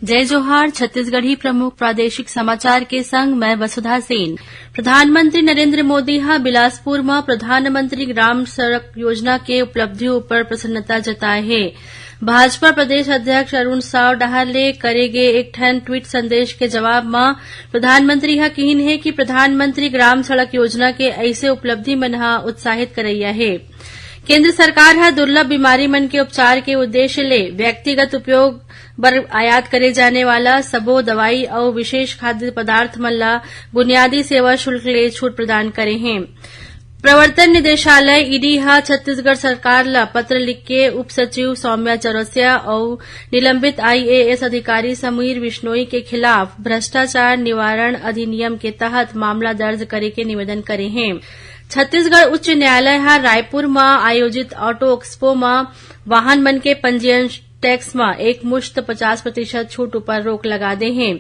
जय जोहार। छत्तीसगढ़ी प्रमुख प्रादेशिक समाचार के संग मैं वसुधा सेन। प्रधानमंत्री नरेंद्र मोदी हा बिलासपुर में प्रधानमंत्री ग्राम सड़क योजना के उपलब्धियों पर प्रसन्नता जताए है। भाजपा प्रदेश अध्यक्ष अरुण साव डाहर ले करे गे एक ठन ट्वीट संदेश के जवाब में प्रधानमंत्री हा कहिन है कि प्रधानमंत्री ग्राम सड़क योजना के ऐसे उपलब्धि मन हा उत्साहित करैया है। केंद्र सरकार हा दुर्लभ बीमारी मन के उपचार के उद्देश्य ले व्यक्तिगत उपयोग बर आयात करे जाने वाला सबो दवाई और विशेष खाद्य पदार्थ मन ला बुनियादी सेवा शुल्क ले छूट प्रदान करे हैं। प्रवर्तन निदेशालय ईडी हा छत्तीसगढ़ सरकार ला पत्र लिख के उप सचिव सौम्या चौरसिया और निलंबित आईएएस अधिकारी समीर बिश्नोई के खिलाफ भ्रष्टाचार निवारण अधिनियम के तहत मामला दर्ज करे के निवेदन करे हैं। छत्तीसगढ़ उच्च न्यायालय हा रायपुर में आयोजित ऑटो एक्सपो में वाहन मन के पंजीयन टैक्स में एक मुश्त 50% छूट पर रोक लगा दे हैं।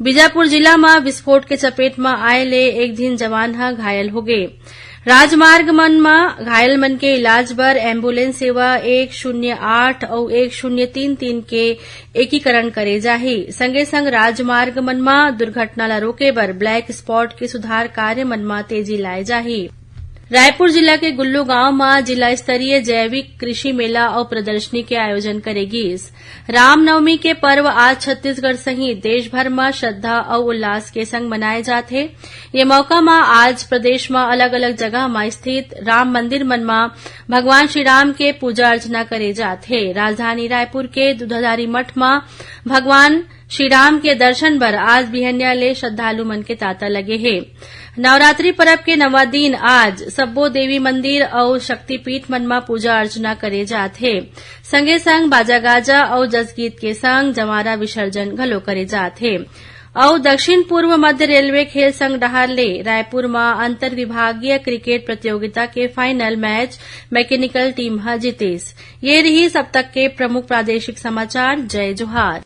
बीजापुर जिला में विस्फोट के चपेट में आए ले एक दिन जवान हा घायल हो गए। राजमार्ग मन में घायल मन के इलाज बर एम्बुलेंस सेवा 108 और 1033 के एकीकरण करे जाही। संगे संग राजमार्ग मन में दुर्घटना ला रोके बर ब्लैक स्पॉट के सुधार कार्य मन में तेजी लाए जाही। रायपुर जिला के गुल्लू गांव में जिला स्तरीय जैविक कृषि मेला और प्रदर्शनी के आयोजन करेगी। रामनवमी के पर्व आज छत्तीसगढ़ सहित देश भर में श्रद्धा और उल्लास के संग मनाए जाते। ये मौका में आज प्रदेश में अलग अलग जगह में स्थित राम मंदिर मन में भगवान श्रीराम के पूजा अर्चना करे जाते। राजधानी रायपुर के दूधाधारी मठ में भगवान श्रीराम के दर्शन बर आज बिहनिया ले श्रद्धालु मन के तांता लगे है। नवरात्रि पर्व के नवा दिन आज सब्बो देवी मंदिर और शक्तिपीठ मन में पूजा अर्चना करे जाथे। संगे संग बाजा गाजा और जसगीत के संग जमारा विसर्जन घलो करे जाथे। और दक्षिण पूर्व मध्य रेलवे खेल संघ डाहर ले रायपुर में अंतर विभागीय क्रिकेट प्रतियोगिता के फाइनल मैच मैकेनिकल टीम हा जीतीस। ये रही सब तक के प्रमुख प्रादेशिक समाचार। जय जोहार।